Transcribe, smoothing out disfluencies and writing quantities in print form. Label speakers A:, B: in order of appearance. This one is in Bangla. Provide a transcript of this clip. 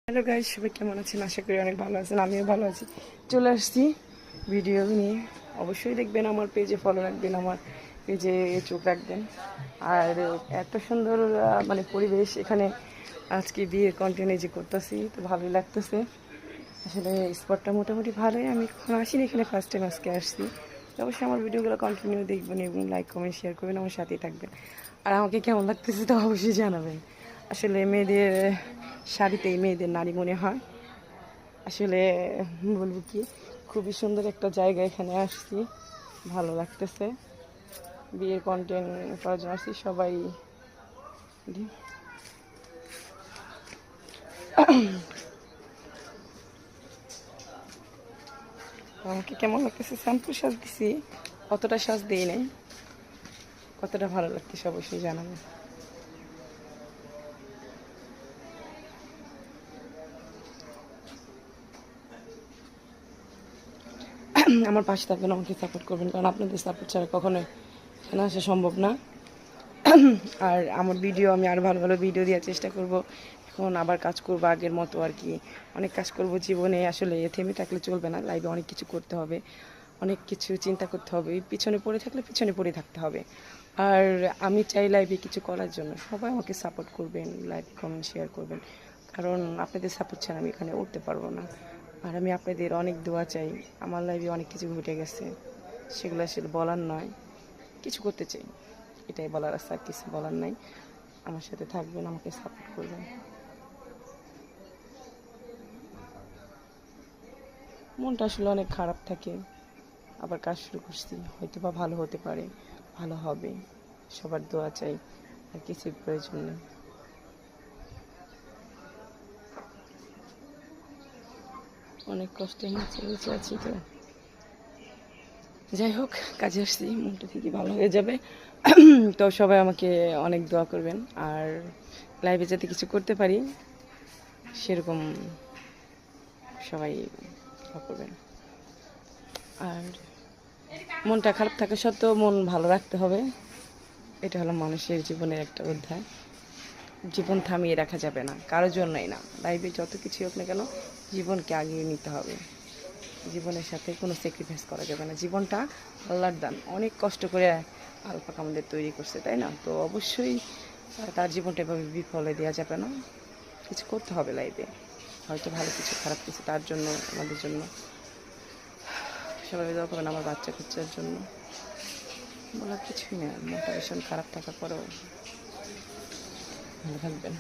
A: হ্যালো গাইস, সবাই কেমন আছেন? আশা করি অনেক ভালো আছেন। আমিও ভালো আছি। চলে আসছি ভিডিও নিয়ে। অবশ্যই দেখবেন, আমার পেজে ফলো রাখবেন, আমার পেজে চোখ রাখবেন। আর এত সুন্দর মানে পরিবেশ এখানে। আজকে বিয়ের কন্টেন্ট যে করতেছি, তো ভালোই লাগতেছে। আসলে স্পটটা মোটামুটি ভালোই। আমি কখনো আসিনি এখানে, ফার্স্ট টাইম আজকে আসছি। তো অবশ্যই আমার ভিডিওগুলো কন্টিনিউ দেখবেন এবং লাইক কমেন্ট শেয়ার করবেন, আমার সাথেই থাকবেন। আর আমাকে কেমন লাগতেছে তো অবশ্যই জানাবেন। আসলে মেয়েদের শাড়িতেই মেয়েদের নারী মনে হয়। আসলে বলবো কি, খুবই সুন্দর একটা জায়গা, এখানে আসছি, ভালো লাগতেছে। বিয়ের কন্টেন্ট করার জন্য আসছি সবাই। আমাকে কেমন লাগতেছে, স্যাম্পল সাজ দিছি, কতটা সাজ দিই নাই, কতটা ভালো লাগতেছে অবশ্যই জানাবেন। আমার পাশে থাকবেন, আমাকে সাপোর্ট করবেন, কারণ আপনাদের সাপোর্ট ছাড়া কখনোই এখানে আসা সম্ভব না। আর আমার ভিডিও আমি আরও ভালো ভালো ভিডিও দেওয়ার চেষ্টা করব। এখন আবার কাজ করব আগের মতো আর কি। অনেক কাজ করব জীবনে, আসলে থেমে থাকলে চলবে না। লাইফে অনেক কিছু করতে হবে, অনেক কিছু চিন্তা করতে হবে। পিছনে পড়ে থাকলে পিছনে পড়ে থাকতে হবে। আর আমি চাই লাইফে কিছু করার জন্য সবাই আমাকে সাপোর্ট করবেন, লাইক কমেন্ট শেয়ার করবেন, কারণ আপনাদের সাপোর্ট ছাড়া আমি এখানে উঠতে পারবো না। আর আমি আপনাদের অনেক দোয়া চাই। আমার লাইফে অনেক কিছু ঘটে গেছে, সেগুলো আসলে বলার নয়, কিছু করতে চাই, এটাই বলার আছে, আর কিছু বলার নাই। আমার সাথে থাকবেন, আমাকে সাপোর্ট করবেন। মনটা আসলে অনেক খারাপ থাকে, আবার কাজ শুরু করছি, হয়তো বা ভালো হতে পারে, ভালো হবে। সবার দোয়া চাই, আর কিছুর প্রয়োজন নেই। অনেক কষ্টে নিচে বেঁচে আছি তো, যাই হোক, কাজে আসছি, মনটা থেকে ভালো হয়ে যাবে। তো সবাই আমাকে অনেক দোয়া করবেন, আর লাইভে যাতে কিছু করতে পারি সেরকম সবাই দোয়া করবেন। আর মনটা খারাপ থাকা সত্ত্বেও মন ভালো রাখতে হবে, এটা হলো মানুষের জীবনের একটা অধ্যায়। জীবন থামিয়ে রাখা যাবে না, কারোর জন্যই না। লাইফে যত কিছু হোক না কেন, জীবনকে আগিয়ে নিতে হবে। জীবনের সাথে কোনো স্যাক্রিফাইস করা যাবে না। জীবনটা আল্লাহর দান, অনেক কষ্ট করে আল্লাহ পাক আমাদের তৈরি করছে, তাই না? তো অবশ্যই তার জীবনটা এভাবে বিফলে দেওয়া যাবে না। কিছু করতে হবে লাইফে, হয়তো ভালো কিছু খারাপ কিছু, তার জন্য, আমাদের জন্য। সবাই দোয়া করবেন আমার বাচ্চা কাচ্চার জন্য। বলার কিছুই না, মনটা ভীষণ খারাপ থাকার পরেও ভালো থাকবেন।